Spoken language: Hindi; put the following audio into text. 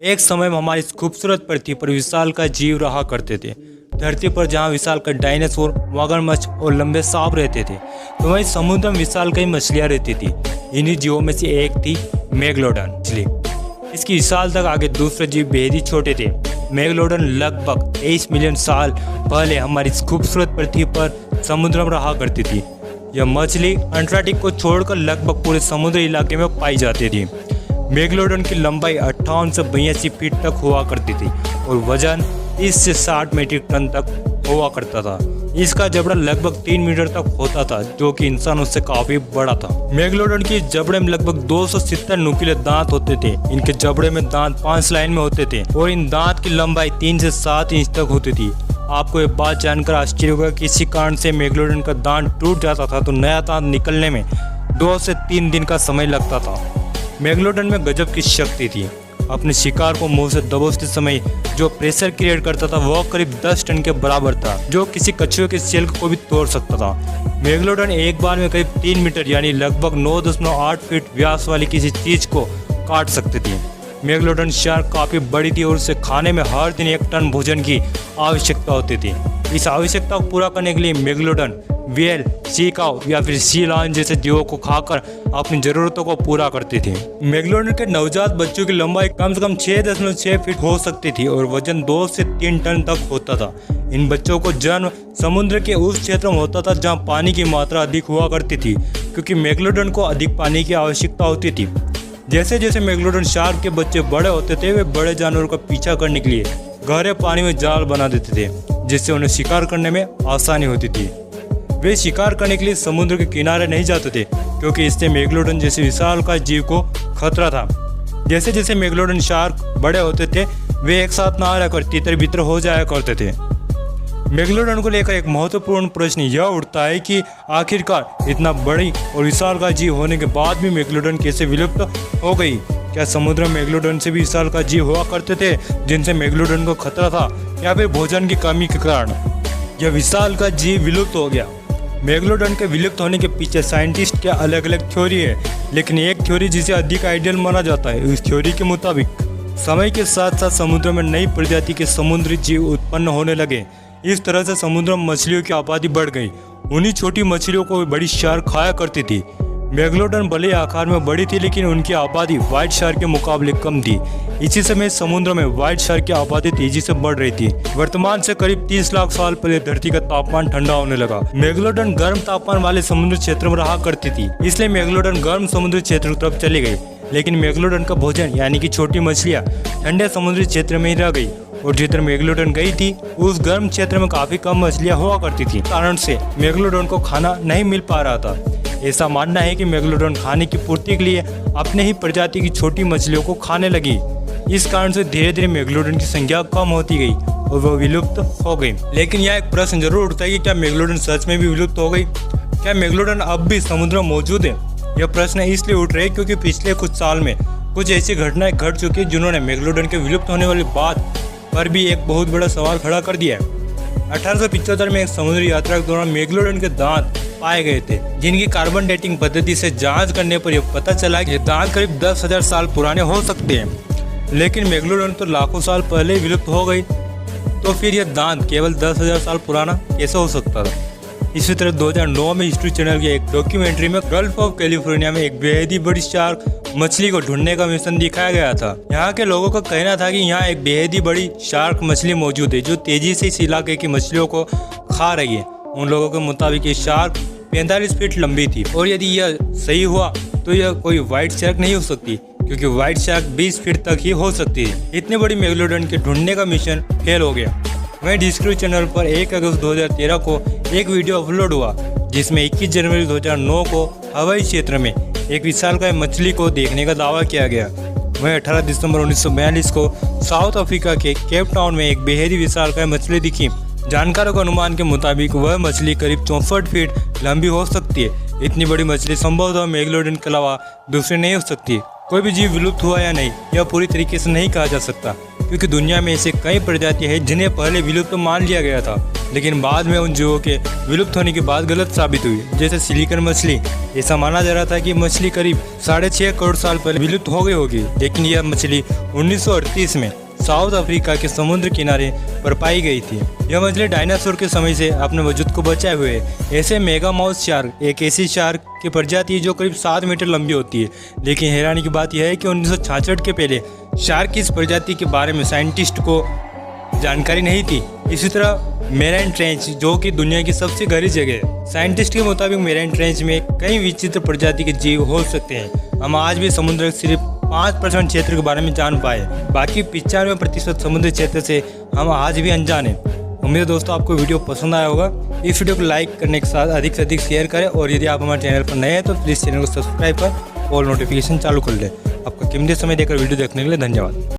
एक समय में हमारी इस खूबसूरत पृथ्वी पर विशालकाय जीव रहा करते थे। धरती पर जहाँ विशालकाय डायनासोर, मगरमच्छ और लंबे सांप रहते थे, तो वहीं समुद्र में विशालकाय मछलियाँ रहती थी। इन्हीं जीवों में से एक थी मेगलोडन मछली। इसकी विशाल तक आगे दूसरे जीव बेहद ही छोटे थे। मेगलोडन लगभग 23 मिलियन साल पहले हमारी इस खूबसूरत पृथ्वी पर समुद्र में रहा करती थी। यह मछली अंटार्कटिक को छोड़कर लगभग पूरे समुद्री इलाके में पाई जाती थी। मेगलोडन की लंबाई 58 से 82 फीट तक हुआ करती थी और वजन 30 से 60 मीट्रिक टन तक हुआ करता था। इसका जबड़ा लगभग 3 मीटर तक होता था, जो कि इंसानों से काफी बड़ा था। मेगलोडन की जबड़े में लगभग 270 नुकीले दांत होते थे। इनके जबड़े में दांत 5 लाइन में होते थे और इन दांत की लंबाई 3 से 7 इंच तक होती थी। आपको ये बात जानकर आश्चर्य होगा कि किसी कारण से मेगलोडन का दांत टूट जाता था तो नया दांत निकलने में 2 से 3 दिन का समय लगता था। मेगलोडन में गजब की शक्ति थी। अपने शिकार को मुंह से दबोचते समय जो प्रेशर क्रिएट करता था वह करीब 10 टन के बराबर था, जो किसी कछुए के सेल को भी तोड़ सकता था। मेगलोडन एक बार में करीब 3 मीटर यानी लगभग 9.8 फीट व्यास वाली किसी चीज को काट सकती थी। मेगलोडन शार्क काफी बड़ी थी और उसे खाने में हर दिन 1 टन भोजन की आवश्यकता होती थी। इस आवश्यकता को पूरा करने के लिए मेगलोडन व्हेल, सी काऊ या फिर सी लायन जैसे जीवों को खाकर अपनी जरूरतों को पूरा करती थी। मेगलोडन के नवजात बच्चों की लंबाई कम से कम 6.6 फीट हो सकती थी और वजन 2 से 3 टन तक होता था। इन बच्चों को जन्म समुद्र के उस क्षेत्र में होता था जहाँ पानी की मात्रा अधिक हुआ करती थी, क्योंकि मेगलोडन को अधिक पानी की आवश्यकता होती थी। जैसे जैसे मेगलोडन शार्क के बच्चे बड़े होते थे, वे बड़े जानवरों का पीछा करने के लिए गहरे पानी में जाल बना देते थे, जिससे उन्हें शिकार करने में आसानी होती थी। वे शिकार करने के लिए समुद्र के किनारे नहीं जाते थे, क्योंकि इससे मेगलोडन जैसे विशालकाय जीव को खतरा था। जैसे जैसे मेगलोडन शार्क बड़े होते थे, वे एक साथ ना रहकर तितर बितर हो जाया करते थे। मेगलोडन को लेकर एक महत्वपूर्ण प्रश्न यह उठता है कि आखिरकार इतना बड़ी और विशालकाय जीव होने के बाद भी मेगलोडन कैसे विलुप्त हो गई। क्या समुद्र में मेगलोडन से भी विशालकाय जीव हुआ करते थे जिनसे मेगलोडन को खतरा था, या फिर भोजन की कमी के कारण यह विशालकाय जीव विलुप्त हो गया। मेगलोडन के विलुप्त होने के पीछे साइंटिस्ट के अलग अलग थ्योरी है, लेकिन एक थ्योरी जिसे अधिक आइडियल माना जाता है, उस थ्योरी के मुताबिक समय के साथ साथ समुद्र में नई प्रजाति के समुद्री जीव उत्पन्न होने लगे। इस तरह से समुद्र में मछलियों की आबादी बढ़ गई। उन्हीं छोटी मछलियों को बड़ी शार्क खाया करती थी। मेगलोडन भले आकार में बड़ी थी, लेकिन उनकी आबादी व्हाइट शार्क के मुकाबले कम थी। इसी समय समुद्र में व्हाइट शार्क की आबादी तेजी से बढ़ रही थी। वर्तमान से करीब 30 लाख साल पहले धरती का तापमान ठंडा होने लगा। मेगलोडन गर्म तापमान वाले समुद्री क्षेत्र में रहा करती थी, इसलिए मेगलोडन गर्म समुद्री क्षेत्र की तरफ चली गई। लेकिन मेगलोडन का भोजन यानी कि छोटी मछलियाँ ठंडे समुद्री क्षेत्र में ही रह गई और जिधर मेगलोडन गई थी उस गर्म क्षेत्र में काफी कम मछलियाँ हुआ करती थी। कारण से मेगलोडन को खाना नहीं मिल पा रहा था। ऐसा मानना है कि मेगलोडन खाने की पूर्ति के लिए अपने ही प्रजाति की छोटी मछलियों को खाने लगी। इस कारण से धीरे धीरे मेगलोडन की संख्या कम होती गई और वह विलुप्त हो गई। लेकिन यह एक प्रश्न जरूर उठता है कि क्या मेगलोडन सच में भी विलुप्त हो गई? क्या मेगलोडन अब भी समुद्र में मौजूद है? यह प्रश्न इसलिए उठ रहे हैं क्योंकि पिछले कुछ साल में कुछ ऐसी घटनाएं घट चुकी हैं जिन्होंने मेगलोडन के विलुप्त होने वाली बात पर भी एक बहुत बड़ा सवाल खड़ा कर दिया है। 1875 में एक समुद्री यात्रा के दौरान मेगलोडन के दांत पाए गए थे, जिनकी कार्बन डेटिंग पद्धति से जांच करने पर यह पता चला कि दांत करीब 10,000 साल पुराने हो सकते हैं। लेकिन मेगलोडन तो लाखों साल पहले ही विलुप्त हो गई, तो फिर यह दांत केवल 10,000 साल पुराना कैसे हो सकता था? इसी तरह 2009 में हिस्ट्री चैनल के एक डॉक्यूमेंट्री में गल्फ ऑफ कैलिफोर्निया में एक बेहद ही बड़ी शार्क मछली को ढूंढने का मिशन दिखाया गया था। यहाँ के लोगों का कहना था कि यहाँ एक बेहद ही बड़ी शार्क मछली मौजूद है जो तेजी से इस इलाके की मछलियों को खा रही है। उन लोगों के मुताबिक ये शार्क 45 फीट लंबी थी और यदि यह सही हुआ तो यह कोई व्हाइट शार्क नहीं हो सकती, क्योंकि व्हाइट शार्क 20 फीट तक ही हो सकती है। इतनी बड़ी मेगलोडन के ढूंढने का मिशन फेल हो गया। वहीं डिस्कवरी चैनल पर 1 अगस्त 2013 को एक वीडियो अपलोड हुआ, जिसमें 21 जनवरी 2009 को हवाई क्षेत्र में एक विशालकाय मछली को देखने का दावा किया गया। वहीं 18 दिसंबर 1942 को साउथ अफ्रीका के केप टाउन में एक बेहद ही विशालकाय मछली दिखी। जानकारों के अनुमान के मुताबिक वह मछली करीब 64 फीट लंबी हो सकती है। इतनी बड़ी मछली संभवतः मेगलोडन के अलावा दूसरी नहीं हो सकती। कोई भी जीव विलुप्त हुआ या नहीं, यह पूरी तरीके से नहीं कहा जा सकता। क्योंकि दुनिया में ऐसे कई प्रजातियां हैं जिन्हें पहले विलुप्त मान लिया गया था, लेकिन बाद में उन जीवों के विलुप्त होने की बात गलत साबित हुई। जैसे सिलिकन मछली, ऐसा माना जा रहा था कि मछली करीब 6.5 करोड़ साल पहले विलुप्त हो गई होगी, लेकिन यह मछली 1938 में साउथ अफ्रीका के समुद्र किनारे पर पाई गई थी। यह मछली डायनासोर के समय से अपने वजूद को बचाए हुए है। ऐसे मेगा माउस शार्क एक ऐसी शार्क की प्रजाति है जो करीब 7 मीटर लंबी होती है, लेकिन हैरानी की बात यह है कि 1966 के पहले शार्क की इस प्रजाति के बारे में साइंटिस्ट को जानकारी नहीं थी। इसी तरह मेराइन ट्रेंच, जो कि दुनिया की सबसे गहरी जगह है, साइंटिस्ट के मुताबिक मेराइन ट्रेंच में कई विचित्र प्रजाति के जीव हो सकते हैं। हम आज भी समुद्र के सिर्फ 5% क्षेत्र के बारे में जान पाए, बाकी 95% समुद्री क्षेत्र से हम आज भी अनजान हैं। उम्मीद है दोस्तों आपको वीडियो पसंद आया होगा। इस वीडियो को लाइक करने के साथ अधिक से अधिक शेयर करें, और यदि आप हमारे चैनल पर नए हैं तो प्लीज़ चैनल को सब्सक्राइब कर ऑल नोटिफिकेशन चालू कर लें। आपका कीमती समय देकर वीडियो देखने के लिए धन्यवाद।